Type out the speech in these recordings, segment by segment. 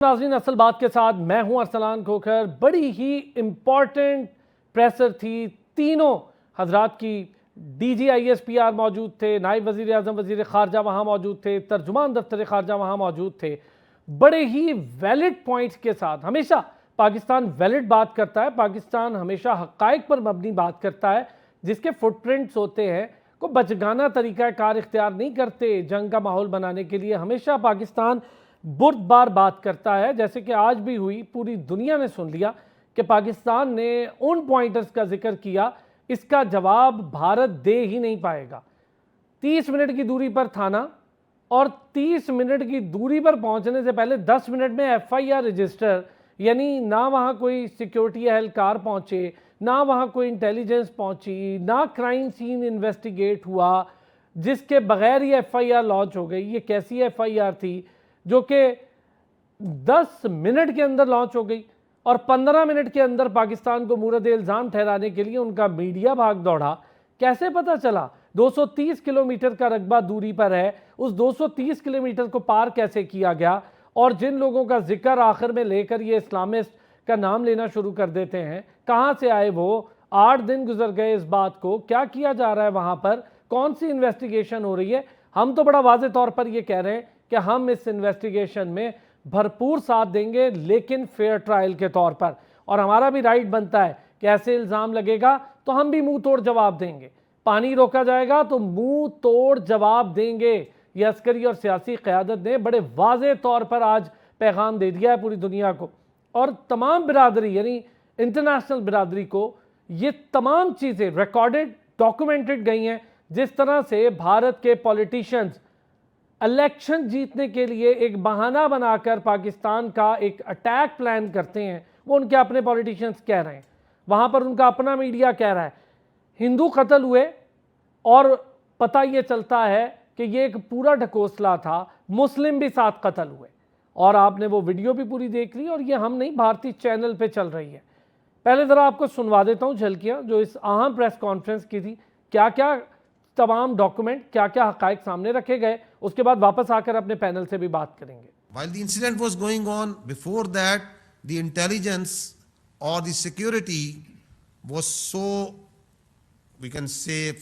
नाज़रीन, असल बात के साथ मैं हूं अरसलान खोखर। बड़ी ही इम्पॉर्टेंट प्रेसर थी, तीनों हजरात की। DGISPR मौजूद थे, नायब वज़ीर आज़म वज़ीर ख़ारजा वहाँ मौजूद थे, तर्जुमान दफ्तर ख़ारजा वहाँ मौजूद थे। बड़े ही वैलिड पॉइंट्स के साथ हमेशा पाकिस्तान वैलिड बात करता है, पाकिस्तान हमेशा हक़ाइक़ पर मबनी बात करता है, जिसके फुटप्रिंट्स होते हैं को बचगाना तरीक़ा कार इख्तियार नहीं करते। जंग का माहौल बनाने के लिए हमेशा पाकिस्तान बुर्दबार बात करता है, जैसे कि आज भी हुई। पूरी दुनिया ने सुन लिया कि पाकिस्तान ने उन पॉइंटर्स का जिक्र किया, इसका जवाब भारत दे ही नहीं पाएगा। 30 मिनट की दूरी पर थाना और 30 मिनट की दूरी पर पहुंचने से पहले 10 मिनट में FIR रजिस्टर, यानी ना वहाँ कोई सिक्योरिटी एहलकार पहुँचे, ना वहाँ कोई इंटेलिजेंस पहुँची, ना क्राइम सीन इन्वेस्टिगेट हुआ, जिसके बगैर ये FIR लॉन्च हो गई। ये कैसी FIR थी जो कि 10 मिनट के अंदर लॉन्च हो गई और 15 मिनट के अंदर पाकिस्तान को मूरद इल्ज़ाम ठहराने के लिए उनका मीडिया भाग दौड़ा। कैसे पता चला? 230 किलोमीटर का रकबा दूरी पर है, उस 230 किलोमीटर को पार कैसे किया गया? और जिन लोगों का जिक्र आखिर में लेकर ये इस्लामिस्ट का नाम लेना शुरू कर देते हैं, कहाँ से आए वो? 8 दिन गुजर गए इस बात को। क्या किया जा रहा है वहाँ पर? कौन सी इन्वेस्टिगेशन हो रही है? हम तो बड़ा वाज़े तौर पर यह कह रहे हैं कि हम इस इन्वेस्टिगेशन में भरपूर साथ देंगे, लेकिन फेयर ट्रायल के तौर पर। और हमारा भी राइट बनता है कि ऐसे इल्ज़ाम लगेगा तो हम भी मुंह तोड़ जवाब देंगे। पानी रोका जाएगा तो मुंह तोड़ जवाब देंगे। ये अस्करी और सियासी क़यादत ने बड़े वाज़े तौर पर आज पैगाम दे दिया है पूरी दुनिया को और तमाम बिरादरी, यानी इंटरनेशनल बिरादरी को ये तमाम चीज़ें रिकॉर्डेड, डॉक्यूमेंटेड गई हैं। जिस तरह से भारत के पॉलिटिशियंस इलेक्शन जीतने के लिए एक बहाना बनाकर पाकिस्तान का एक अटैक प्लान करते हैं, वो उनके अपने पॉलिटिशियंस कह रहे हैं। वहाँ पर उनका अपना मीडिया कह रहा है हिंदू कत्ल हुए और पता ये चलता है कि ये एक पूरा ढकोसला था, मुस्लिम भी साथ कत्ल हुए। और आपने वो वीडियो भी पूरी देख ली और ये हम नहीं, भारतीय चैनल पे चल रही है। पहले ज़रा आपको सुनवा देता हूँ झलकियाँ जो इस अहम प्रेस कॉन्फ्रेंस की थी, क्या क्या तमाम डॉक्यूमेंट, क्या क्या हक़ाइक़ सामने रखे गए। उसके बाद वापस आकर अपने पैनल से भी बात करेंगे। While the incident was going on, before that, the intelligence or the security was so, we can say,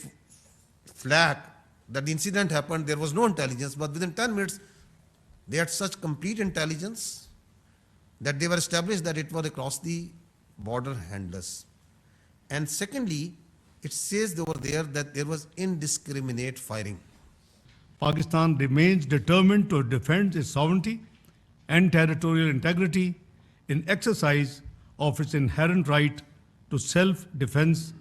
flat that the incident happened. There was no intelligence, but within 10 minutes, they had such complete intelligence that they were established that it was across the border handless. And secondly, it says over there that there was indiscriminate firing. Pakistan remains determined to defend its sovereignty and territorial integrity in exercise of its inherent right to self-defense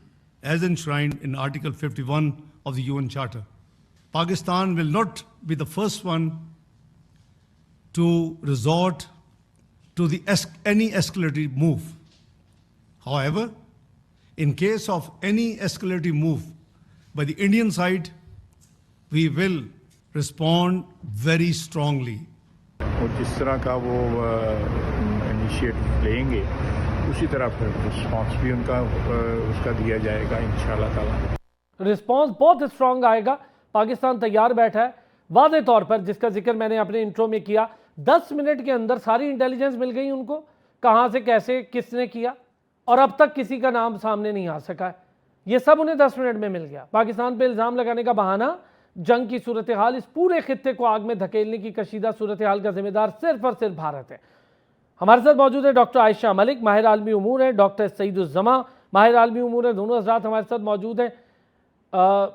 as enshrined in Article 51 of the UN Charter. Pakistan will not be the first one to resort to any escalatory move. However, in case of any escalating move by the Indian side, we will respond very strongly. और जिस तरह का वो initiative लेंगे उसी तरह फिर response भी उनका उसका दिया जाएगा इंशाल्लाह ताला। रिस्पॉन्स बहुत स्ट्रांग आएगा। पाकिस्तान तैयार बैठा है वाज़े तौर पर, जिसका जिक्र मैंने अपने इंट्रो में किया। 10 मिनट के अंदर सारी इंटेलिजेंस मिल गई उनको, कहाँ से कैसे किसने किया, और अब तक किसी का नाम सामने नहीं आ सका है। ये सब उन्हें 10 मिनट में मिल गया। पाकिस्तान पे इल्ज़ाम लगाने का बहाना, जंग की सूरत हाल, इस पूरे खित्ते को आग में धकेलने की कशीदा सूरत हाल का जिम्मेदार सिर्फ और सिर्फ भारत है। हमारे साथ मौजूद है डॉक्टर आयशा मलिक, माहिर आलमी उमूर है, डॉक्टर सईदुज़्ज़मा, माहिर आलमी उमूर है। दोनों हज़रात हमारे साथ मौजूद हैं।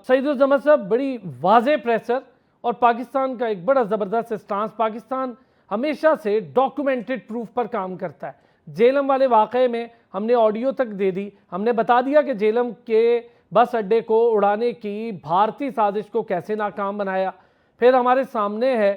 सईदुज़्ज़मा साहब, बड़ी वाज़े प्रेसर और पाकिस्तान का एक बड़ा ज़बरदस्त स्टांस। पाकिस्तान हमेशा से डॉक्यूमेंटेड प्रूफ पर काम करता है। जेलम वाले वाक़े में हमने ऑडियो तक दे दी, हमने बता दिया कि जेलम के बस अड्डे को उड़ाने की भारतीय साजिश को कैसे नाकाम बनाया। फिर हमारे सामने है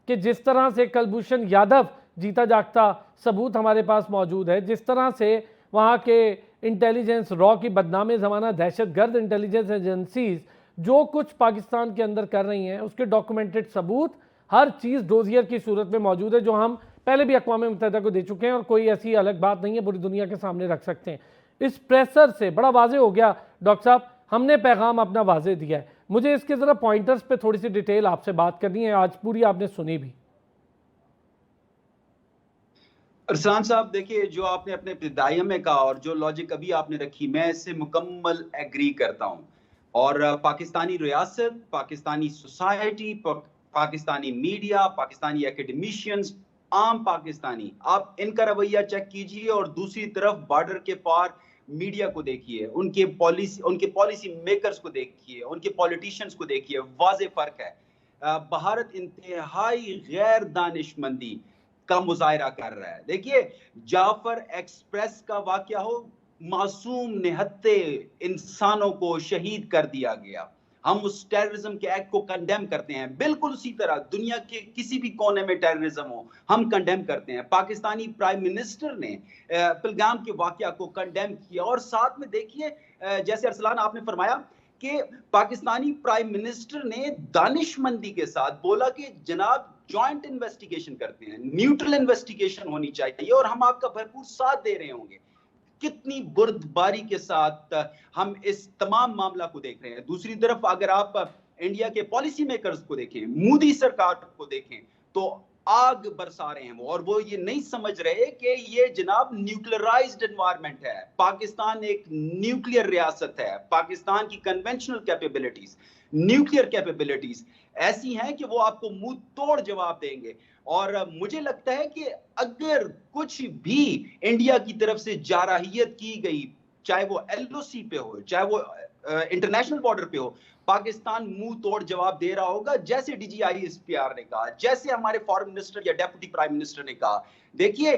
कि जिस तरह से कुलभूषण यादव जीता जागता सबूत हमारे पास मौजूद है, जिस तरह से वहाँ के इंटेलिजेंस रॉ की बदनामी ज़माना दहशतगर्द इंटेलिजेंस एजेंसीज जो कुछ पाकिस्तान के अंदर कर रही हैं, उसके डॉक्यूमेंटेड सबूत, हर चीज़ डोजियर की सूरत में मौजूद है, जो हम पहले भी अक़वाम मुत्तहिदा को दे चुके हैं और कोई ऐसी अलग बात नहीं है, पूरी दुनिया के सामने रख सकते हैं। इस प्रेशर से बड़ा वाज़े हो गया डॉक्टर साहब, हमने पैगाम अपना वाज़े दिया है। मुझे इसके ज़रा पॉइंटर्स पे थोड़ी सी डिटेल आपसे बात करनी है, आज पूरी आपने सुनी भी। अरसलान साहब, देखिए जो आपने अपने इब्तिदाइया में कहा और जो लॉजिक अभी आपने रखी, मैं इससे मुकम्मल एग्री करता हूँ। और पाकिस्तानी रियासत, Pakistani society, Pakistani media, Pakistani academicians, आम पाकिस्तानी, आप इनका रवैया चेक कीजिए और दूसरी तरफ बॉर्डर के पार मीडिया को देखिए, उनके पॉलिसी मेकर्स को देखिए, उनके पॉलिटिशियंस को देखिए, वाज़ेह फर्क है। भारत इंतहाई गैर दानिशमंदी का मुजाहरा कर रहा है। देखिए, जाफर एक्सप्रेस का वाकया हो, मासूम निहत्ते इंसानों को शहीद कर दिया गया, हम उस टेररिज्म के एक्ट को कंडेम करते हैं। बिल्कुल उसी तरह दुनिया के किसी भी कोने में टेररिज्म हो, हम कंडेम करते हैं। पाकिस्तानी प्राइम मिनिस्टर ने पहलगाम के वाकया को कंडेम किया और साथ में देखिए, जैसे अरसलान आपने फरमाया कि पाकिस्तानी प्राइम मिनिस्टर ने दानिशमंदी के साथ बोला कि जनाब जॉइंट इन्वेस्टिगेशन करते हैं, न्यूट्रल इन्वेस्टिगेशन होनी चाहिए और हम आपका भरपूर साथ दे रहे होंगे। कितनी बुर्दबारी के साथ हम इस तमाम मामला को देख रहे हैं। दूसरी तरफ अगर आप इंडिया के पॉलिसी मेकर्स को देखें, मोदी सरकार को देखें, तो आग बरसा रहे हैं और वो ये नहीं समझ रहे कि ये जनाब न्यूक्लियराइज्ड एनवायरनमेंट है। पाकिस्तान एक न्यूक्लियर रियासत है। पाकिस्तान की कन्वेंशनल कैपेबिलिटीज, न्यूक्लियर कैपेबिलिटीज ऐसी हैं कि वो आपको मुंह तोड़ जवाब देंगे। और मुझे लगता है कि अगर कुछ भी इंडिया की तरफ से जारहियत की गई, चाहे वो एलओसी पे हो, चाहे वो इंटरनेशनल बॉर्डर पे हो, पाकिस्तान मुंह तोड़ जवाब दे रहा होगा, जैसे DGISPR ने कहा, जैसे हमारे फॉरेन मिनिस्टर या डेप्यूटी प्राइम मिनिस्टर ने कहा। देखिए,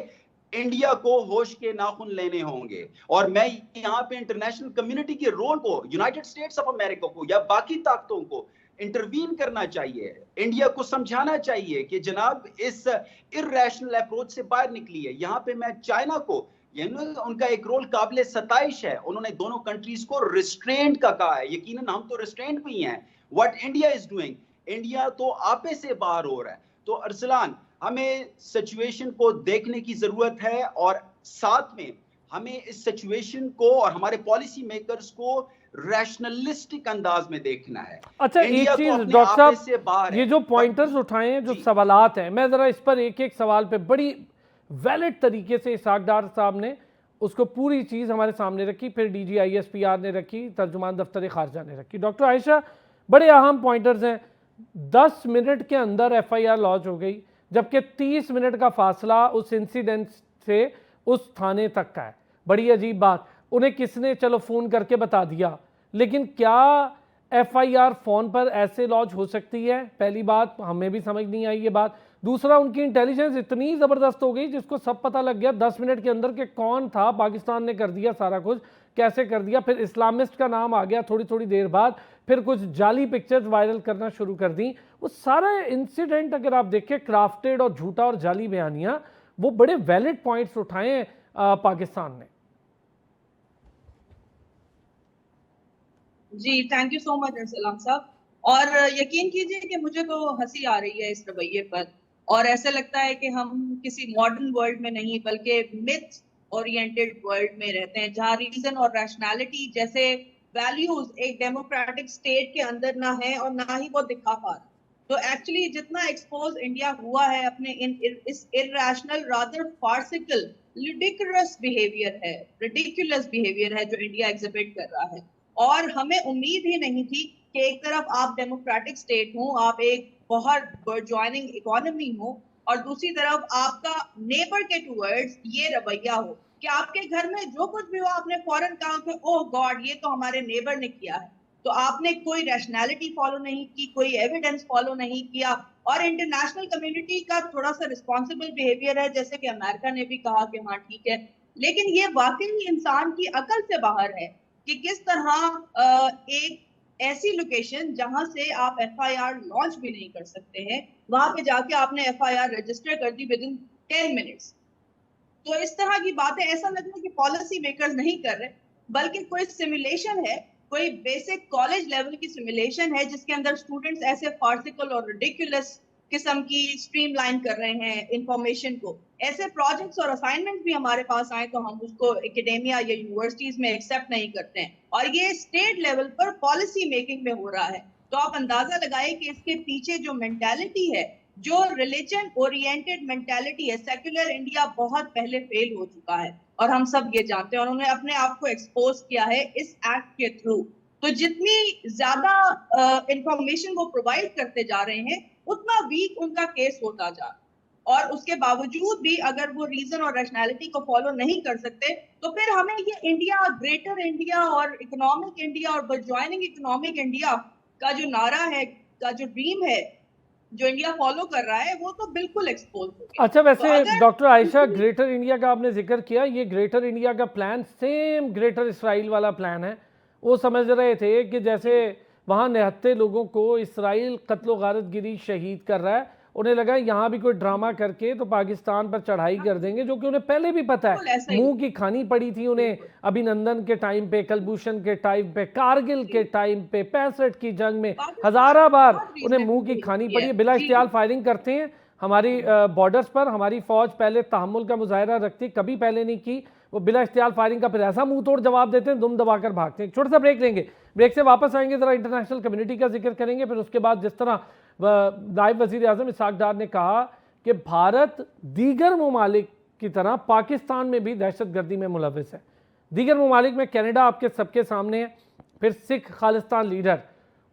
इंडिया को होश के नाखून लेने होंगे और मैं यहाँ पे इंटरनेशनल कम्युनिटी के रोल को, यूनाइटेड स्टेट्स ऑफ अमेरिका को या बाकी ताकतों को इंटरवीन करना चाहिए। इंडिया को समझाना चाहिए कि जनाब इस इर्रेशनल अप्रोच से बाहर निकलिए। यहाँ पे मैं चाइना को, उनका एक रोल काबिल सताइश है। उन्होंने दोनों कंट्रीज को रिस्ट्रेंट का कहा है। यकीनन हम तो रिस्ट्रेंट भी हैं। What India is doing, India तो आपे से बाहर हो रहा है। तो अरसलान, हमें सिचुएशन को देखने की जरूरत है और साथ में हमें इस सिचुएशन को और हमारे पॉलिसी मेकर्स को रैशनलिस्टिक अंदाज में देखना है। अच्छा, एक चीज डॉक्टर साहब, ये जो पॉइंटर्स उठाए हैं, जो सवालात हैं, मैं जरा इस पर एक एक सवाल पे बड़ी वैलिड तरीके से इसहाक डार साहब ने उसको पूरी चीज़ हमारे सामने रखी, फिर DGISPR ने रखी, तर्जुमान दफ्तर खारजा ने रखी। डॉक्टर आयशा, बड़े अहम पॉइंटर्स हैं। 10 मिनट के अंदर FIR लॉन्च हो गई, जबकि 30 मिनट का फासला उस इंसिडेंट से उस थाने तक का है। बड़ी अजीब बात, उन्हें किसने चलो फ़ोन करके बता दिया, लेकिन क्या FIR फ़ोन पर ऐसे लॉन्च हो सकती है? पहली बात, हमें भी समझ नहीं आई ये बात। दूसरा, उनकी इंटेलिजेंस इतनी ज़बरदस्त हो गई जिसको सब पता लग गया 10 मिनट के अंदर कि कौन था, पाकिस्तान ने कर दिया सारा कुछ, कैसे कर दिया। फिर इस्लामिस्ट का नाम आ गया थोड़ी थोड़ी देर बाद, फिर कुछ जाली पिक्चर्स वायरल करना शुरू कर दी। वो सारा इंसिडेंट अगर आप देखें, क्राफ्टेड और झूठा और जाली बयानियाँ, वो बड़े वैलिड पॉइंट्स उठाए हैं पाकिस्तान ने। जी, thank you so much Arsalan साहब। और यकीन कीजिए कि मुझे तो हंसी आ रही है इस रवैये पर, और ऐसा लगता है कि हम किसी मॉडर्न वर्ल्ड में नहीं बल्कि मिथ ओरिएंटेड वर्ल्ड में रहते हैं, जहाँ रीजन और रैशनैलिटी जैसे वैल्यूज एक डेमोक्रेटिक स्टेट के अंदर ना है और ना ही वो दिखा पा रहा। तो एक्चुअली जितना एक्सपोज इंडिया हुआ है अपने इस irrational rather farcical ridiculous behaviour है जो इंडिया एग्जिबिट कर रहा है। और हमें उम्मीद ही नहीं थी कि एक तरफ आप डेमोक्रेटिक स्टेट हो, आप एक बहुत बर्जॉइनिंग इकोनॉमी हो, और दूसरी तरफ आपका नेबर के टुवर्ड्स ये रवैया हो कि आपके घर में जो कुछ भी हो आपने फौरन कहा कि ओह गॉड, ये तो हमारे नेबर ने किया है। तो आपने कोई रैशनैलिटी फॉलो नहीं की, कोई एविडेंस फॉलो नहीं किया। और इंटरनेशनल कम्युनिटी का थोड़ा सा रिस्पॉन्सिबल बिहेवियर है, जैसे कि अमेरिका ने भी कहा कि हाँ ठीक है, लेकिन ये वाकई इंसान की अकल से बाहर है कि किस तरह एक ऐसी लोकेशन जहां से आप FIR लॉन्च भी नहीं कर सकते हैं, वहां पे जाके आपने FIR रजिस्टर कर दी विदिन 10 मिनट्स। तो इस तरह की बातें ऐसा लगता है कि पॉलिसी मेकर्स नहीं कर रहे, बल्कि कोई सिमुलेशन है, कोई बेसिक कॉलेज लेवल की सिमुलेशन है जिसके अंदर स्टूडेंट्स ऐसे फार्सिकल और रिडिकुलस किस्म की स्ट्रीमलाइन कर रहे हैं इंफॉर्मेशन को। ऐसे प्रोजेक्ट्स और असाइनमेंट्स भी हमारे पास आए तो हम उसको एकेडेमिया या यूनिवर्सिटीज में एक्सेप्ट नहीं करते हैं, और ये स्टेट लेवल पर पॉलिसी मेकिंग में हो रहा है। तो आप अंदाजा लगाए कि इसके पीछे जो मेंटालिटी है जो रिलीजन ओरिएंटेड मेंटालिटी है, सेक्युलर इंडिया बहुत पहले फेल हो चुका है और हम सब ये जानते हैं, और उन्होंने अपने आप को एक्सपोज किया है इस एक्ट के थ्रू। तो जितनी ज्यादा इंफॉर्मेशन वो प्रोवाइड करते जा रहे हैं, उतना वीक उनका केस होता जा रहा है। और उसके बावजूद भी अगर वो रीजन और रैशनैलिटी को फॉलो नहीं कर सकते, तो फिर हमें ये इंडिया, ग्रेटर इंडिया और इकोनॉमिक इंडिया और बर्जॉइनिंग इकोनॉमिक इंडिया का जो नारा है, का जो ड्रीम है, जो इंडिया फॉलो कर रहा है, वो तो बिल्कुल एक्सपोज हो गया। अच्छा, वैसे तो अगर डॉक्टर आयशा, ग्रेटर इंडिया का आपने जिक्र किया, ये ग्रेटर इंडिया का प्लान सेम ग्रेटर इसराइल वाला प्लान है। वो समझ रहे थे कि जैसे वहाँ निहत्थे लोगों को इसराइल कत्लो गारत गिरी शहीद कर रहा है, उन्हें लगा यहाँ भी कोई ड्रामा करके तो पाकिस्तान पर चढ़ाई कर देंगे, जो कि उन्हें पहले भी पता बिल्कुल है, ऐसा ही। मुंह की खानी पड़ी थी उन्हें अभिनंदन के टाइम पे, कलभूषण के टाइम पे, कारगिल के टाइम पे, 65 की जंग में पाकिस्तान हजारा बार बहुत उन्हें reason मुंह की हुई खानी है। पड़ी है। बिला जी। इख्तियार फायरिंग करते हैं हमारी बॉर्डर्स पर। हमारी फौज पहले तहम्मुल का मुजाहरा रखती, कभी पहले नहीं की, वो बिला इख्तियार फायरिंग का फिर ऐसा मुंह तोड़ जवाब देते हैं, दुम दबाकर भागते हैं। छोटा सा ब्रेक लेंगे, ब्रेक से वापस आएंगे, जरा इंटरनेशनल कम्युनिटी का जिक्र करेंगे, फिर उसके बाद जिस तरह नायब वजीर आजम इसहाक डार ने कहा कि भारत दीगर ममालिक की तरह पाकिस्तान में भी दहशतगर्दी में मुलविस है। दीगर ममालिक में कनाडा आपके सबके सामने है। फिर सिख खालिस्तान लीडर,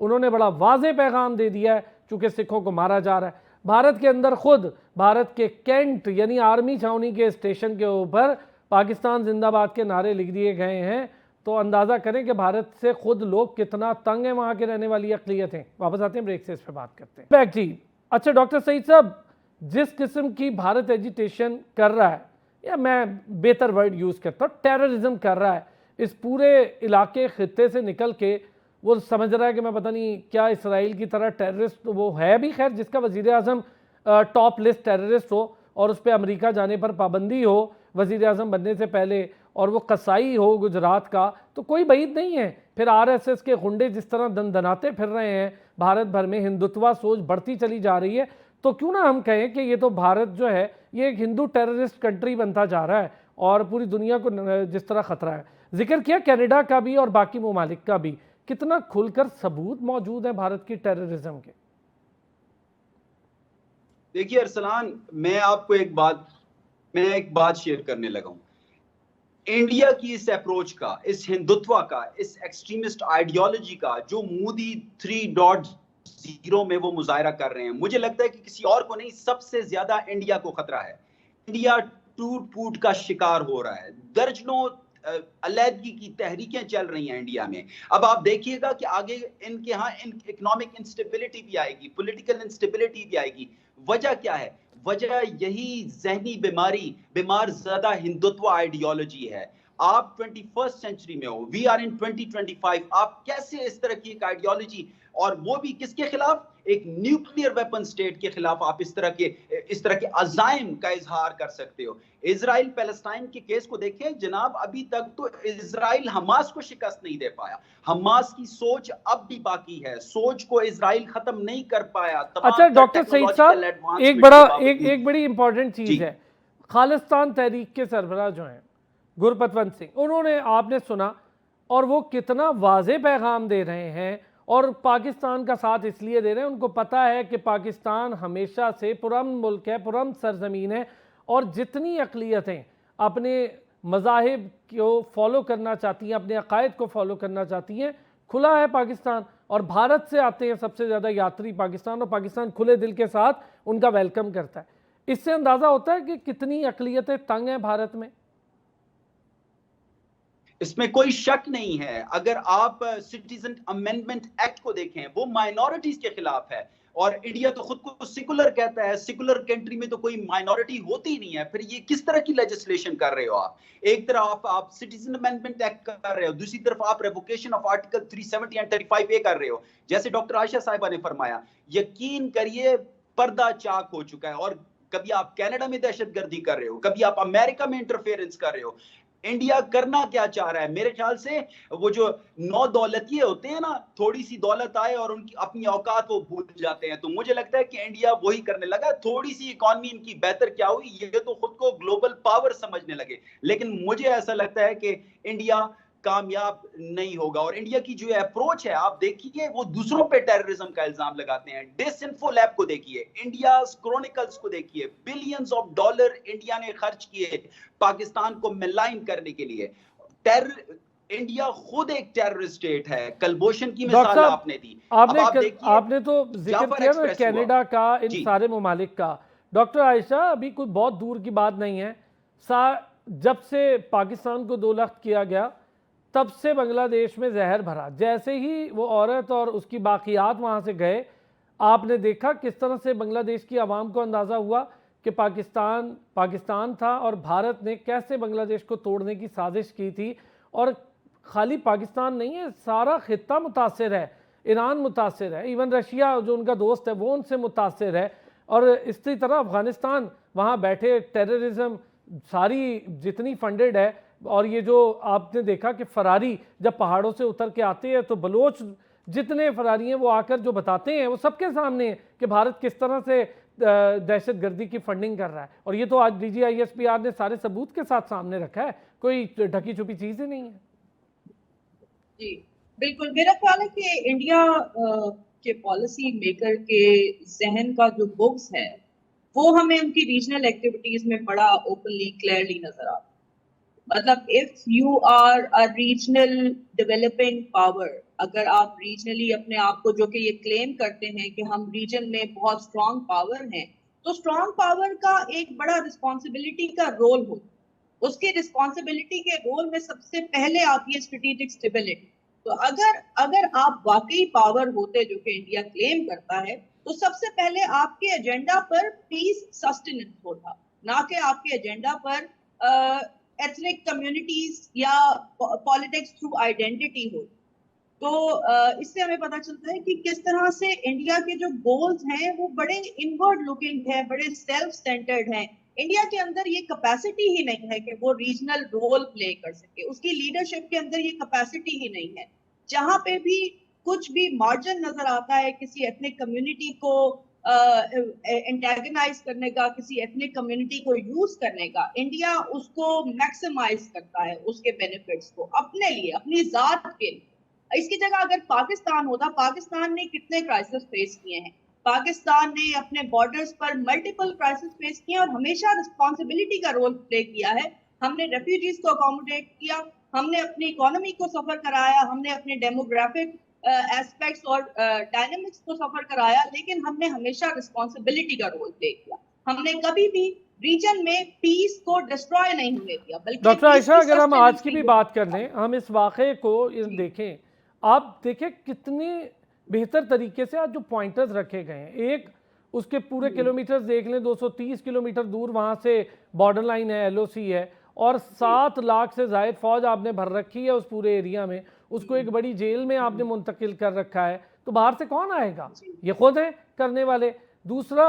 उन्होंने बड़ा वाज़ेह पैगाम दे दिया है, चूँकि सिखों को मारा जा रहा है। भारत के अंदर खुद भारत के कैंट यानी आर्मी छावनी के स्टेशन के ऊपर पाकिस्तान जिंदाबाद के नारे लिख दिए गए हैं। तो अंदाज़ा करें कि भारत से खुद लोग कितना तंग हैं, वहाँ के रहने वाली अक़लियतें। वापस आते हैं, ब्रेक से इस पर बात करते हैं। बैक जी, अच्छा डॉक्टर सईद साहब, जिस किस्म की भारत एजिटेशन कर रहा है, या मैं बेहतर वर्ड यूज़ करता हूँ, टेररिज्म कर रहा है इस पूरे इलाके ख़ित्ते से निकल के, वो समझ रहा है कि मैं पता नहीं क्या इसराइल की तरह टेररिस्ट वो है भी, खैर जिसका वज़ीर आज़म टॉप लिस्ट टेररिस्ट हो और उस पर अमेरिका जाने पर पाबंदी हो वज़ीर आज़म बनने से पहले, और वो कसाई हो गुजरात का, तो कोई बईद नहीं है। फिर आरएसएस के गुंडे जिस तरह दनदनाते फिर रहे हैं भारत भर में, हिंदुत्वा सोच बढ़ती चली जा रही है, तो क्यों ना हम कहें कि ये तो भारत जो है ये एक हिंदू टेररिस्ट कंट्री बनता जा रहा है और पूरी दुनिया को जिस तरह ख़तरा है। जिक्र किया कनाडा का भी और बाकी ममालिक का भी, कितना खुलकर सबूत मौजूद है भारत की टेररिज्म के। देखिए अरसलान, मैं आपको एक बात शेयर करने लगा हूं। इंडिया की इस अप्रोच का, इस हिंदुत्व का, इस एक्सट्रीमिस्ट आइडियोलॉजी का जो मोदी 3.0 में वो मुजाहरा कर रहे हैं, मुझे लगता है कि किसी और को नहीं, सबसे ज्यादा इंडिया को खतरा है। इंडिया टूट फूट का शिकार हो रहा है। दर्जनों अलहदगी की तहरीकें चल रही हैं इंडिया में। अब आप देखिएगा कि आगे इनके यहाँ इकोनॉमिक इंस्टेबिलिटी भी आएगी, पॉलिटिकल इंस्टेबिलिटी भी आएगी। वजह क्या है? वजह यही जहनी बीमार ज्यादा हिंदुत्व आइडियोलॉजी है। आप 21st सेंचुरी में हो, वी आर इन 2025। आप कैसे इस तरह की एक आइडियोलॉजी, और वो भी किसके खिलाफ? एक न्यूक्लियर वेपन स्टेट के खिलाफ आप इस तरह के अजाइम का इजहार कर सकते हो। इजराइल पैलेस्टाइन के केस को देखें जनाब, अभी तक तो इजराइल हमास को शिकस्त नहीं दे पाया। हमास की सोच अब भी बाकी है, सोच को इजराइल खत्म नहीं कर पाया। अच्छा डॉक्टर सईद साहब, एक बड़ी इंपॉर्टेंट चीज है, खालिस्तान तहरीक के सरबराह जो हैं गुरपतवंत सिंह, उन्होंने, आपने सुना, और वो कितना वाज़ेह पैगाम दे रहे हैं और पाकिस्तान का साथ इसलिए दे रहे हैं, उनको पता है कि पाकिस्तान हमेशा से पुरअमन मुल्क है, पुरअमन सरजमीन है, और जितनी अक़लियतें अपने मज़ाहिब को फॉलो करना चाहती हैं, अपने अक़ायद को फॉलो करना चाहती हैं, खुला है पाकिस्तान। और भारत से आते हैं सबसे ज़्यादा यात्री पाकिस्तान, और पाकिस्तान खुले दिल के साथ उनका वेलकम करता है। इससे अंदाज़ा होता है कि कितनी अक़लियतें तंग हैं भारत में। इसमें कोई शक नहीं है। अगर आप सिटीजन अमेंडमेंट एक्ट को देखें, वो माइनॉरिटीज के खिलाफ है, और इंडिया तो खुद को सेकुलर कहता है। सेकुलर कंट्री में तो कोई माइनॉरिटी होती ही नहीं है। फिर ये किस तरह की लेजिस्लेशन कर रहे हो आप? एक तरफ आप सिटीजन अमेंडमेंट एक्ट कर रहे हो, दूसरी तरफ आप revocation of article 370 and 35A कर रहे हो। जैसे डॉक्टर आयशा साहिबा ने फरमाया, यकीन करिए पर्दा चाक हो चुका है। और कभी आप कनाडा में दहशतगर्दी कर रहे हो, कभी आप अमेरिका में इंटरफेरेंस कर रहे हो। इंडिया करना क्या चाह रहा है? मेरे ख्याल से वो जो नौ दौलतिये होते हैं ना, थोड़ी सी दौलत आए और उनकी अपनी औकात वो भूल जाते हैं। तो मुझे लगता है कि इंडिया वही करने लगा। थोड़ी सी इकॉनमी इनकी बेहतर क्या हुई, ये तो खुद को ग्लोबल पावर समझने लगे। लेकिन मुझे ऐसा लगता है कि इंडिया कामयाब नहीं होगा। और इंडिया की जो अप्रोच है, आप देखिए, वो दूसरों पे टेररिज्म का इल्जाम लगाते हैं। डिसइंफो लैब को देखिए, इंडियाज क्रॉनिकल्स को देखिए, बिलियंस ऑफ डॉलर इंडिया ने खर्च किए पाकिस्तान को मिलाइन करने के लिए। इंडिया खुद एक टेररिस्ट स्टेट है। कलभूषण की मिसाल आपने दी। आपने तो जिक्र किया ना कनाडा का, इन सारे ममालिक का। डॉक्टर आयशा, अभी कोई बहुत दूर की बात नहीं है, जब से पाकिस्तान को दो लख्त किया गया तब से बांग्लादेश में जहर भरा। जैसे ही वो औरत और उसकी बाकियात वहाँ से गए, आपने देखा किस तरह से बांग्लादेश की आवाम को अंदाज़ा हुआ कि पाकिस्तान था और भारत ने कैसे बांग्लादेश को तोड़ने की साजिश की थी। और खाली पाकिस्तान नहीं है, सारा खित्ता मुतासिर है, ईरान मुतासिर है, इवन रशिया जो उनका दोस्त है वो उनसे मुतासिर है। और इसी तरह अफ़गानिस्तान, वहाँ बैठे टेररिज्म सारी जितनी फंडेड है। और ये जो आपने देखा कि फरारी जब पहाड़ों से उतर के आते हैं तो बलोच जितने फरारी हैं वो आकर जो बताते हैं वो सबके सामने है कि भारत किस तरह से दहशत गर्दी की फंडिंग कर रहा है। और ये तो आज DGISPR ने सारे सबूत के साथ सामने रखा है, कोई ढकी छुपी चीज़ ही नहीं है। जी बिल्कुल, मेरा ख्याल है कि इंडिया के पॉलिसी मेकर के जहन का जो बुक्स है वो हमें उनकी रीजनल एक्टिविटीज में बड़ा ओपनली क्लियरली नजर आता है। मतलब if you are a regional developing power, अगर आप रीजनली अपने आप को, जो कि ये क्लेम करते हैं कि हम रीजन में बहुत स्ट्रॉन्ग पावर हैं, तो स्ट्रॉन्ग पावर का एक बड़ा रिस्पॉन्सिबिलिटी का रोल हो। उसके रिस्पॉन्सिबिलिटी के रोल में सबसे पहले आती है स्ट्रेटेजिक स्टेबिलिटी। तो अगर आप वाकई पावर होते, जो कि इंडिया क्लेम करता है, तो सबसे पहले आपके एजेंडा पर पीस सस्टेनेंस होता, ना कि आपके एजेंडा पर एथनिक कम्युनिटीज या पॉलिटिक्स थ्रू आइडेंटिटी हो। तो इससे हमें पता चलता है कि किस तरह से इंडिया के जो गोल्स हैं वो बड़े इनवर्ड लुकिंग है, बड़े सेल्फ सेंटर्ड हैं। इंडिया के अंदर ये कैपेसिटी ही नहीं है कि वो रीजनल रोल प्ले कर सके, उसकी लीडरशिप के अंदर ये कैपेसिटी ही नहीं है। जहां पे भी कुछ भी मार्जिन नजर आता है किसी एथनिक कम्युनिटी को एंटेगनाइज करने का, किसी एथनिक कम्युनिटी को यूज करने का, इंडिया उसको मैक्सिमाइज करता है, उसके बेनिफिट्स को अपने लिए, अपनी जात के लिए। इसकी जगह अगर पाकिस्तान होता, पाकिस्तान ने कितने क्राइसिस फेस किए हैं, पाकिस्तान ने अपने बॉर्डर्स पर मल्टीपल क्राइसिस फेस किए और हमेशा रिस्पॉन्सिबिलिटी का रोल प्ले किया है। हमने रेफ्यूजीज को अकोमोडेट किया, हमने अपनी इकोनॉमी को सफर कराया, हमने अपने डेमोग्राफिक एस्पेक्ट्स और डायनामिक्स को सफर कराया, लेकिन हमने हमेशा रिस्पॉन्सिबिलिटी का रोल प्ले किया। हमने कभी भी रीजन में पीस को डिस्ट्रॉय नहीं होने दिया। बल्कि डॉक्टर आयशा, अगर हम आज की भी बात कर लें, हम इस वाक़े को देखें, आप देखें कितने बेहतर तरीके से आज जो पॉइंटर्स रखे गए हैं। एक उसके पूरे किलोमीटर्स देख लें, 230 किलोमीटर दूर वहाँ से बॉर्डर लाइन है, LOC है, और 7 लाख से ज़ायद फौज आपने भर रखी है उस पूरे एरिया में। उसको एक बड़ी जेल में आपने मुंतकिल कर रखा है, तो बाहर से कौन आएगा? ये खुद हैं करने वाले। दूसरा,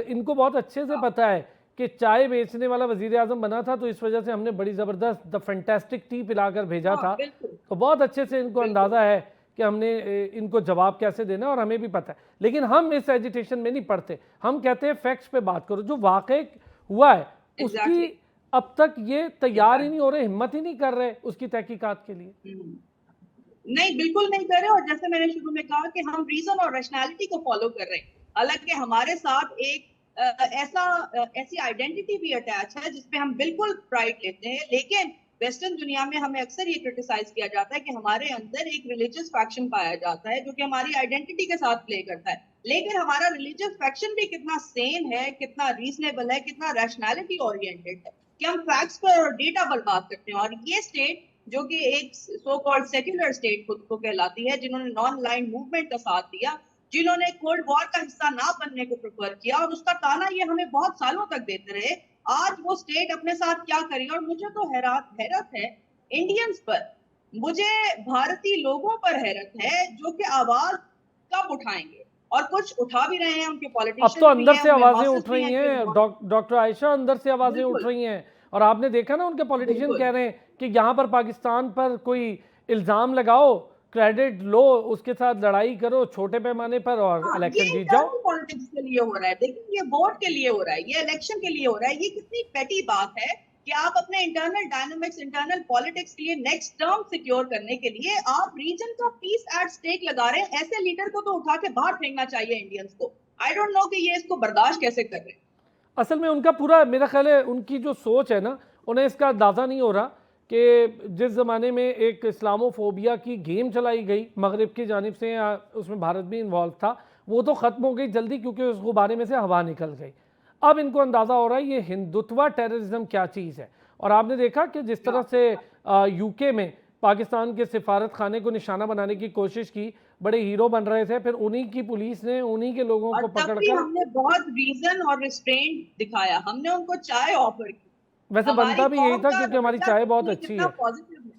इनको बहुत अच्छे से पता है कि चाय बेचने वाला वजीर आजम बना था, तो इस वजह से हमने बड़ी ज़बरदस्त द फैंटास्टिक टी पिलाकर भेजा था। तो बहुत अच्छे से इनको अंदाज़ा है कि हमने इनको जवाब कैसे देना, और हमें भी पता है। लेकिन हम इस एजिटेशन में नहीं पड़ते, हम कहते हैं फैक्ट्स पे बात करो। जो वाक़ई हुआ है उसकी अब तक ये तैयार ही नहीं हो रहे, हिम्मत ही नहीं कर रहे उसकी तहकीकात के लिए। नहीं, बिल्कुल नहीं कर रहे। और जैसे मैंने शुरू में कहा कि हम रीजन और रैशनैलिटी को फॉलो कर रहे हैं, हालांकि हमारे साथ एक ऐसी आइडेंटिटी भी अटैच है जिसपे हम बिल्कुल प्राइड लेते हैं। लेकिन वेस्टर्न दुनिया में हमें अक्सर ये क्रिटिसाइज किया जाता है कि हमारे अंदर एक रिलीजियस फैक्शन पाया जाता है जो कि हमारी आइडेंटिटी के साथ प्ले करता है। लेकिन हमारा रिलीजियस फैक्शन भी कितना सेन है, कितना रीजनेबल है, कितना रैशनैलिटी ओरिएंटेड है कि हम फैक्ट्स पर और डेटा पर बात करते हैं। और ये स्टेट जो कि एक सो कॉल्ड सेक्युलर स्टेट खुद को कहलाती है, जिन्होंने नॉन लाइन मूवमेंट का साथ दिया, जिन्होंने कोल्ड वॉर का हिस्सा ना बनने को प्रेफर किया, और उसका ताना ये हमें बहुत सालों तक देते रहे, आज वो स्टेट अपने साथ क्या करी। और मुझे तो हैरत है इंडियंस पर, मुझे भारतीय लोगों पर हैरत है जो कि आवाज कब उठाएंगे, और कुछ उठा भी रहे हैं उनके पॉलिटिशियंस। अब तो अंदर से आवाजें उठ रही हैं डॉक्टर आयशा, अंदर से आवाजें उठ रही हैं। और आपने देखा ना, उनके पॉलिटिशियन कह रहे हैं कि यहाँ पर पाकिस्तान पर कोई इल्जाम लगाओ, क्रेडिट लो, उसके साथ लड़ाई करो छोटे पैमाने पर और इलेक्शन जीत जाओ। पॉलिटिक्स के लिए हो रहा है, देखिए ये वोट के लिए हो रहा है, ये इलेक्शन के लिए हो रहा है। ये कितनी पेटी बात है कि आप अपने इंटरनल डायनामिक्स, इंटरनल पॉलिटिक्स के लिए नेक्स्ट टर्म सिक्योर करने के लिए आप रीजन का पीस एट स्टेक लगा रहे हैं। ऐसे लीडर को तो उठा के बाहर फेंकना चाहिए इंडियंस को। आई डोंट नो कि ये इसको बर्दाश्त कैसे कर रहे हैं। असल में उनका पूरा, मेरा ख्याल है उनकी जो सोच है ना, उन्हें इसका अंदाज़ा नहीं हो रहा कि जिस ज़माने में एक इस्लामोफोबिया की गेम चलाई गई मगरिब की जानिब से, उसमें भारत भी इन्वॉल्व था, वो तो ख़त्म हो गई जल्दी क्योंकि उस गुब्बारे में से हवा निकल गई। अब इनको अंदाज़ा हो रहा है ये हिंदुत्व टेररिज्म क्या चीज़ है। और आपने देखा कि जिस तरह से यूके में पाकिस्तान के सिफारत खाने को निशाना बनाने की कोशिश की, बड़े हीरो बन रहे थे, फिर उन्हीं की पुलिस ने उन्हीं के लोगों को पकड़कर, हमने बहुत रीजन और रिस्ट्रेंट दिखाया, हमने उनको चाय ऑफर की। वैसे बनता भी यही था क्योंकि हमारी चाय बहुत अच्छी है,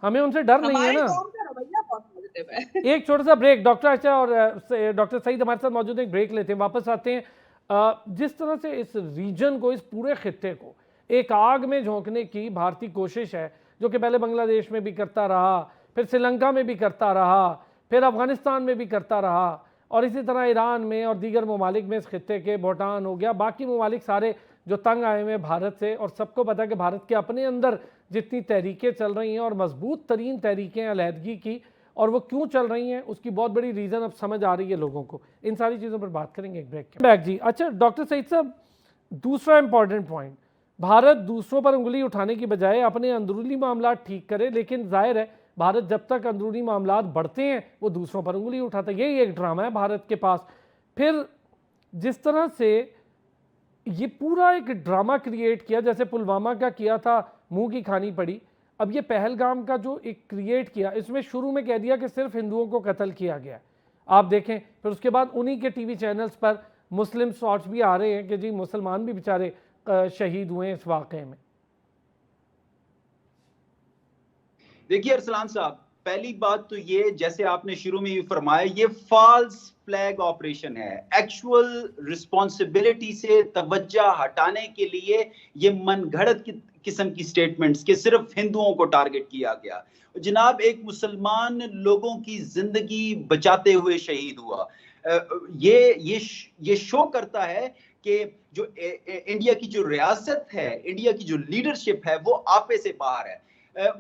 हमें उनसे डर नहीं है ना। एक छोटा सा ब्रेक, डॉक्टर आयशा और डॉक्टर सईद हमारे साथ मौजूद है, एक ब्रेक लेते हैं, वापस आते हैं। जिस तरह से इस रीजन को, इस पूरे खित्ते को एक आग में झोंकने की भारतीय कोशिश है, जो कि पहले बांग्लादेश में भी करता रहा, फिर श्रीलंका में भी करता रहा, फिर अफगानिस्तान में भी करता रहा, और इसी तरह ईरान में और दीगर ममालिक में इस खित्ते के, भूटान हो गया, बाकी ममालिक सारे जो तंग आए हुए हैं भारत से। और सबको पता है कि भारत के अपने अंदर जितनी तहरीकें चल रही हैं और मजबूत तरीन तहरीकें अलहदगी की, और वो क्यों चल रही हैं उसकी बहुत बड़ी रीज़न अब समझ आ रही है लोगों को। इन सारी चीज़ों पर बात करेंगे एक ब्रेक के बैक जी। अच्छा डॉक्टर सईद साहब, दूसरा इंपॉर्टेंट पॉइंट, भारत दूसरों पर उंगली उठाने की बजाय अपने अंदरूनी मामला ठीक करे, लेकिन जाहिर है भारत जब तक अंदरूनी मामला बढ़ते हैं वो दूसरों पर उंगली उठाता है। यही एक ड्रामा है भारत के पास। फिर जिस तरह से ये पूरा एक ड्रामा क्रिएट किया, जैसे पुलवामा का किया था, मुंह की खानी पड़ी। अब ये पहलगाम का जो एक क्रिएट किया, इसमें शुरू में कह दिया कि सिर्फ हिंदुओं को कत्ल किया गया, आप देखें, फिर उसके बाद उन्हीं के टीवी चैनल्स पर मुस्लिम शॉट्स भी आ रहे हैं कि जी मुसलमान भी बेचारे शहीद हुए इस वाक़े में। देखिए अरसलान साहब, पहली बात तो ये, जैसे आपने शुरू में ही फरमाया, ये फॉल्स फ्लैग ऑपरेशन है। एक्चुअल रिस्पॉन्सिबिलिटी से तवज्जो हटाने के लिए ये मनगढ़ंत किस्म की स्टेटमेंट्स कि सिर्फ हिंदुओं को टारगेट किया गया। जनाब, एक मुसलमान लोगों की जिंदगी बचाते हुए शहीद हुआ। ये शो करता है कि जो इंडिया की जो रियासत है, इंडिया की जो लीडरशिप है, वो आपे से बाहर है।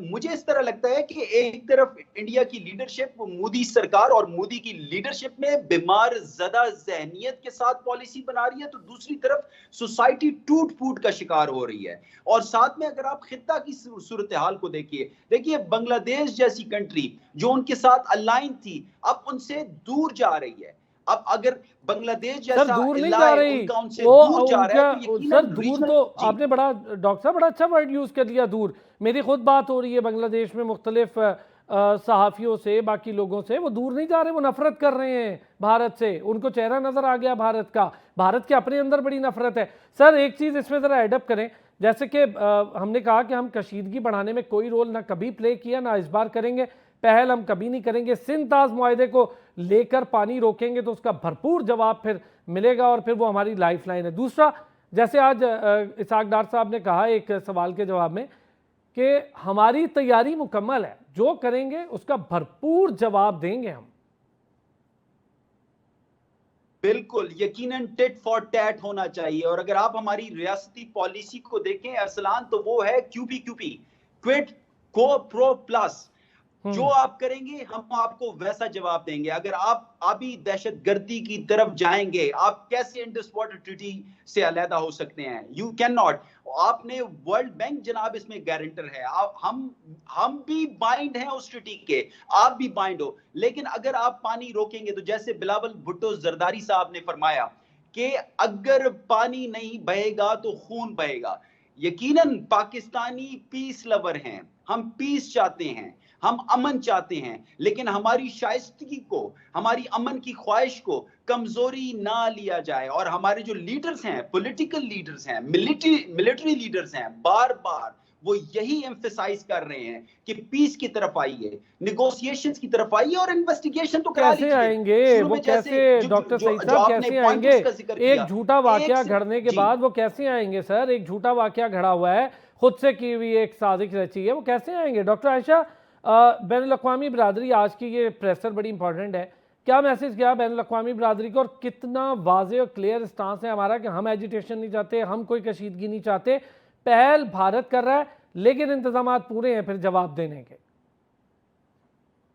मुझे इस तरह लगता है कि एक तरफ इंडिया की लीडरशिप, मोदी सरकार और मोदी की लीडरशिप में बीमार ज़दा ज़हनियत के साथ पॉलिसी बना रही है, तो दूसरी तरफ सोसाइटी टूट फूट का शिकार हो रही है। और साथ में अगर आप खित्ता की सूरत हाल को देखिए बांग्लादेश जैसी कंट्री जो उनके साथ अलाइन थी, अब उनसे दूर जा रही है। अब अगर बांग्लादेश जैसा दूर नहीं जा रही, दूर जा रहा है, तो सर दूर तो आपने बड़ा, डॉक्टर साहब बड़ा अच्छा वर्ड यूज कर लिया, दूर। मेरी खुद बात हो रही है बांग्लादेश में मुख्तलिफ सहाफ़ियों से, बाकी लोगों से, वो दूर नहीं जा रहे, वो नफरत कर रहे हैं भारत से, उनको चेहरा नजर आ गया भारत का, भारत के अपने अंदर बड़ी नफरत है। सर एक चीज़ इसमें ज़रा एडअप करें, जैसे कि हमने कहा कि हम कशीदगी बढ़ाने में कोई रोल ना कभी प्ले किया, ना इस बार करेंगे, पहल हम कभी नहीं करेंगे। सिंध ताज मुआहदे को लेकर पानी रोकेंगे तो उसका भरपूर जवाब फिर मिलेगा और फिर वो हमारी लाइफ लाइन है। दूसरा, जैसे आज इसाक डार साहब ने कहा एक सवाल के जवाब में कि हमारी तैयारी मुकम्मल है, जो करेंगे उसका भरपूर जवाब देंगे हम। बिल्कुल, यकीनन टिट फॉर टैट होना चाहिए। और अगर आप हमारी रियासती पॉलिसी को देखें अरसलान, तो वो है QPQP, क्विड को प्रो प्लस। जो आप करेंगे हम आपको वैसा जवाब देंगे। अगर आप अभी दहशतगर्दी की तरफ जाएंगे, आप कैसे इंडस वाटर ट्रीटी से अलहदा हो सकते हैं? You can not. आपने वर्ल्ड बैंक जनाब इसमें गारंटर है, हम भी बाइंड हैं उस ट्रीटी के, आप भी बाइंड हो। लेकिन अगर आप पानी रोकेंगे, तो जैसे बिलावल भुट्टो जरदारी साहब ने फरमाया कि अगर पानी नहीं बहेगा तो खून बहेगा। यकीनन पाकिस्तानी पीस लवर हैं, हम पीस चाहते हैं, हम अमन चाहते हैं, लेकिन हमारी शाइस्तगी को, हमारी अमन की ख्वाहिश को कमजोरी ना लिया जाए। और हमारे जो लीडर्स हैं, पॉलिटिकल लीडर्स हैं, मिलिट्री लीडर्स हैं, बार बार वो यही एम्फसाइज कर रहे हैं कि पीस की तरफ आइए, निगोशिएशंस की तरफ आइए और इन्वेस्टिगेशन तो करा लीजिए। कैसे आएंगे वो, कैसे डॉक्टर सईद साहब कैसे आएंगे? एक झूठा वाकया घड़ने के बाद वो कैसे आएंगे सर? एक झूठा वाकया घड़ा हुआ है, खुद से की हुई एक साजिश रची है, वो कैसे आएंगे? डॉक्टर आयशा, बैनुल-अक़वामी बिरादरी, आज की ये प्रेसर बड़ी इंपॉर्टेंट है, क्या मैसेज गया बैनुल-अक़वामी बिरादरी को, और कितना वाज़ेह और क्लियर स्टांस है हमारा कि हम एजिटेशन नहीं चाहते, हम कोई कशीदगी नहीं चाहते, पहल भारत कर रहा है, लेकिन इंतजाम पूरे हैं फिर जवाब देने के।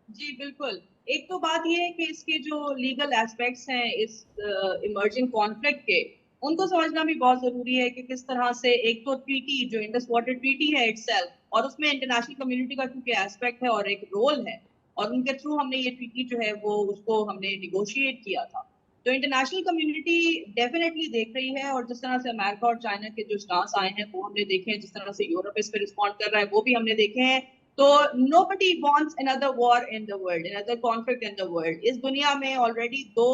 जी बिल्कुल। एक तो बात ये है कि इसके जो लीगल एस्पेक्ट्स हैं इस इमर्जिंग कॉन्फ्लिक्ट के, उनको समझना भी बहुत जरूरी है कि किस तरह से एक तो ट्रीटी जो इंडस वाटर ट्रीटी है इटसेल्फ, और उसमें इंटरनेशनल कम्युनिटी का क्योंकि एस्पेक्ट है और एक रोल है, और उनके थ्रू हमने ये ट्रीटी जो है वो उसको हमने निगोशिएट किया था। तो इंटरनेशनल कम्युनिटी डेफिनेटली देख रही है, और जिस तरह से अमेरिका और चाइना के जो स्टांस आए हैं वो हमने देखे हैं, जिस तरह से यूरोप इस पर रिस्पॉन्ड कर रहा है वो भी हमने देखे हैं। तो nobody wants another war in the world, another conflict in the world. इस दुनिया में ऑलरेडी 2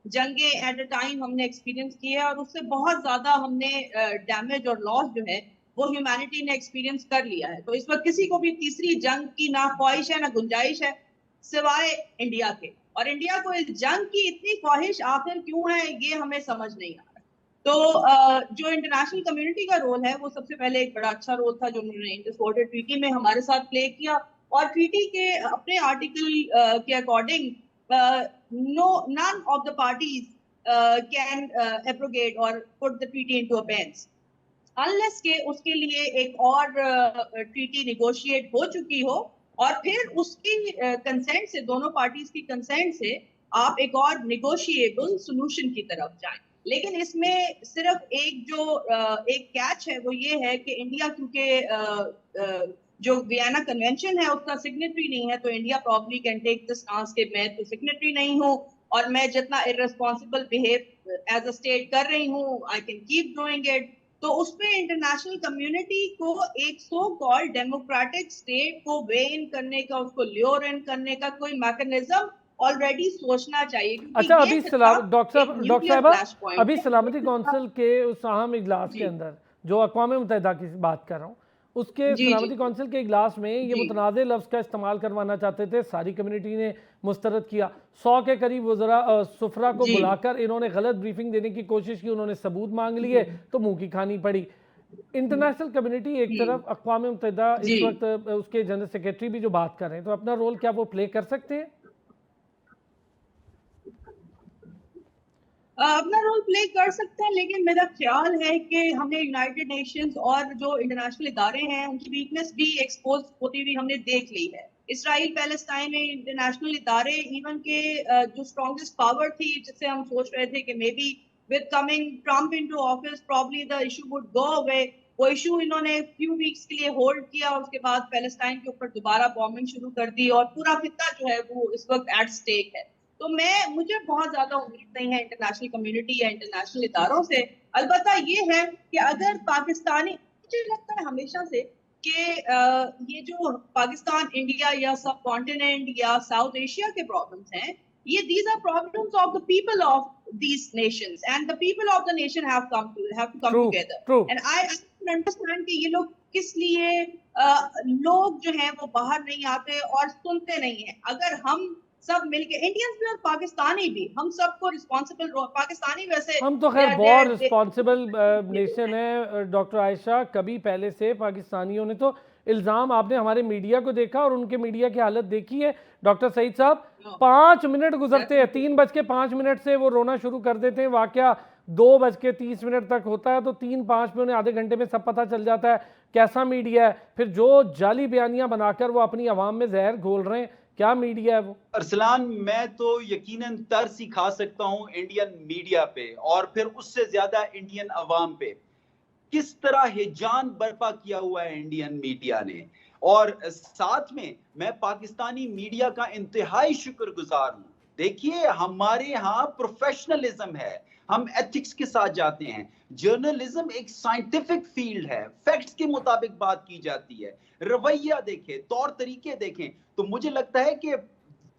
जंगें एट अ टाइम हमने एक्सपीरियंस की है, और उससे बहुत ज्यादा हमने डैमेज और लॉस जो है वो ह्यूमैनिटी ने एक्सपीरियंस कर लिया है। तो इस वक्त किसी को भी तीसरी जंग की ना ख्वाहिश है ना गुंजाइश है, सिवाय इंडिया के। और इंडिया को इस जंग की इतनी ख्वाहिश आखिर क्यों है, ये हमें समझ नहीं आ रहा। तो जो इंटरनेशनल कम्युनिटी का रोल है वो सबसे पहले एक बड़ा अच्छा रोल था जो उन्होंने इंडस वाटर ट्रीटी में हमारे साथ प्ले किया, और ट्रीटी के अपने आर्टिकल के according none of the parties can abrogate or put the treaty into abeyance unless के उसके लिए एक और ट्रीटी निगोशिएट हो चुकी हो, और फिर उसकी कंसेंट से, दोनों पार्टीज की कंसेंट से आप एक और निगोशिएबल सॉल्यूशन की तरफ जाएं। लेकिन इसमें सिर्फ एक कैच है, वो ये है कि इंडिया क्योंकि जो वियना कन्वेंशन है उसका सिग्नेटरी नहीं है, तो India probably can take the stance कि मैं तो सिग्नेटरी नहीं हूँ, और मैं जितना irresponsible behave as a state कर रही हूँ I can keep doing it. तो उसमें इंटरनेशनल कम्युनिटी को एक सो कॉल्ड डेमोक्रेटिक स्टेट को वे इन करने का, उसको ल्योर इन करने का कोई मैकेनिज्म ऑलरेडी सोचना चाहिए। अच्छा, अभी डॉक्टर साहब अभी सलामती कौंसिल के उस अहम इजलास के अंदर जो अक़वाम मुत्तहिदा की बात कर रहा हूँ, उसके सलामती कौंसिल के इजलास में ये मुतनाज़े लफ्ज़ का इस्तेमाल करवाना चाहते थे, सारी कम्युनिटी ने मुस्तरद किया। 100 के करीब वज़रा सुफरा को बुलाकर इन्होंने गलत ब्रीफिंग देने की कोशिश की, उन्होंने सबूत मांग लिए तो मुंह की खानी पड़ी। इंटरनेशनल कम्युनिटी एक तरफ, अक़वाम मुत्तहिदा इस वक्त उसके जनरल सेक्रेटरी भी जो बात कर रहे हैं, तो अपना रोल क्या वो प्ले कर सकते हैं? अपना रोल प्ले कर सकते हैं, लेकिन मेरा ख्याल है कि हमने यूनाइटेड नेशंस और जो इंटरनेशनल इदारे हैं उनकी वीकनेस भी एक्सपोज होती हुई हमने देख ली है। इसराइल पैलेस्टाइन में इंटरनेशनल इदारे, इवन के जो स्ट्रॉन्गेस्ट पावर थी जिससे हम सोच रहे थे कि may be with coming Trump into office probably the issue would go away, वो इशू इन्होंने फ्यू वीक्स के लिए होल्ड किया, और उसके बाद पैलेस्टाइन के ऊपर दोबारा बॉम्बिंग शुरू कर दी, और पूरा खित्ता जो है वो इस वक्त एट स्टेक है। तो मुझे बहुत ज्यादा उम्मीद नहीं है इंटरनेशनल कम्युनिटी या इंटरनेशनल इदारों से। अलबत्ता ये है कि अगर पाकिस्तानी, मुझे लगता है हमेशा से कि ये जो पाकिस्तान, इंडिया या सब कॉन्टिनेंट या साउथ एशिया के प्रॉब्लम्स हैं, ये these are problems of the people of these nations, and the people of the nation have to come together. And I understand कि ये लोग किस लिए लोग जो हैं वो बाहर नहीं आते और सुनते नहीं हैं। अगर हम सब मिलके, इंडियंस भी और पाकिस्तानी भी, हम सबको रिस्पॉन्सिबल, पाकिस्तानी वैसे हम तो खैर बहुत रिस्पॉन्सिबल नेशन है डॉक्टर आयशा। कभी पहले से पाकिस्तानियों ने तो इल्ज़ाम, आपने हमारे मीडिया को देखा और उनके मीडिया की हालत देखी है डॉक्टर सईद साहब, 5 मिनट गुजरते हैं, 3:05 से वो रोना शुरू कर देते हैं, वाकया 2:30 तक होता है, तो 3-5 में उन्हें आधे घंटे में सब पता चल जाता है कैसा मीडिया है। फिर जो जाली बयानियां बनाकर वो अपनी आवाम में जहर घोल रहे हैं, क्या मीडिया है वो? अरसलान, मैं तो यकीनन तरस ही खा सकता हूं इंडियन मीडिया पे, और फिर उससे ज्यादा इंडियन अवाम पे। किस तरह हिजान बर्पा किया हुआ है इंडियन मीडिया ने, और साथ में मैं पाकिस्तानी मीडिया का इंतहाई शुक्रगुजार हूं। देखिए, हमारे यहाँ प्रोफेशनलिज्म है, हम एथिक्स के साथ जाते हैं। जर्नलिज्म एक साइंटिफिक फील्ड है, फैक्ट्स के मुताबिक बात की जाती है। रवैया देखें, तौर तरीके देखें, तो मुझे लगता है कि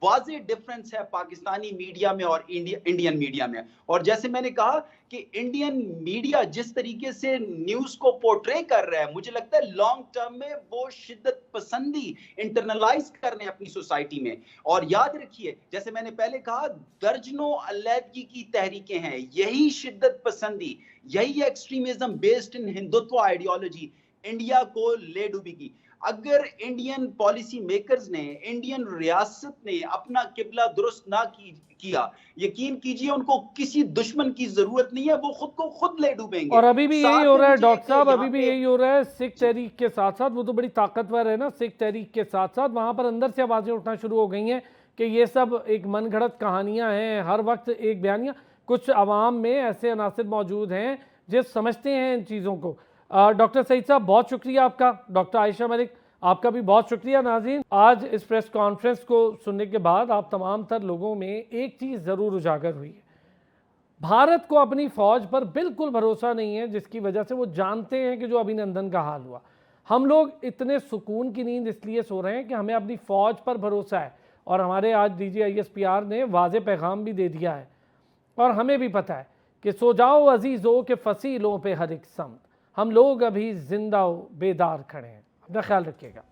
वाज़ेह डिफरेंस है पाकिस्तानी मीडिया में और इंडियन मीडिया में। और जैसे मैंने कहा कि इंडियन मीडिया जिस तरीके से न्यूज़ को पोर्ट्रे कर रहा है, मुझे लगता है लॉन्ग टर्म में वो शिद्दत पसंदी इंटरनलाइज कर रहे हैं अपनी सोसाइटी में। और याद रखिए, जैसे मैंने पहले कहा, दर्जनों अलहदगी की तहरीकें हैं, यही शिद्दत पसंदी, यही extremism based in Hindutva ideology India को ले डूबेगी। अगर इंडियन पॉलिसी मेकर्स ने, इंडियन रियासत ने अपना किबला दुरुस्त ना किया, यकीन कीजिए उनको किसी दुश्मन की जरूरत नहीं है, वो खुद को खुद ले डूबेंगे। और अभी भी यही हो रहा है डॉक्टर साहब, अभी भी यहाँ यही हो रहा है। सिख तहरीक के साथ साथ, वो तो बड़ी ताकतवर है ना, सिख तहरीक के साथ साथ वहां पर अंदर से आवाजें उठना शुरू हो गई हैं कि ये सब एक मनगढ़ंत कहानियां हैं, हर वक्त एक बयानियां। कुछ अवाम में ऐसे अनासिर मौजूद हैं जो समझते हैं इन चीज़ों को। डॉक्टर सईद साहब बहुत शुक्रिया आपका। डॉक्टर आयशा मलिक आपका भी बहुत शुक्रिया। नाज़रीन, आज इस प्रेस कॉन्फ्रेंस को सुनने के बाद आप तमाम तर लोगों में एक चीज़ ज़रूर उजागर हुई है, भारत को अपनी फ़ौज पर बिल्कुल भरोसा नहीं है, जिसकी वजह से वो जानते हैं कि जो अभिनंदन का हाल हुआ। हम लोग इतने सुकून की नींद इसलिए सो रहे हैं कि हमें अपनी फ़ौज पर भरोसा है, और हमारे आज DGISPR ने वाज़े पैगाम भी दे दिया है, और हमें भी पता है कि सो जाओ अजीज़ों के फसीलों पे हर एक समत, हम लोग अभी जिंदा बेदार खड़े हैं। अपना ख्याल रखिएगा।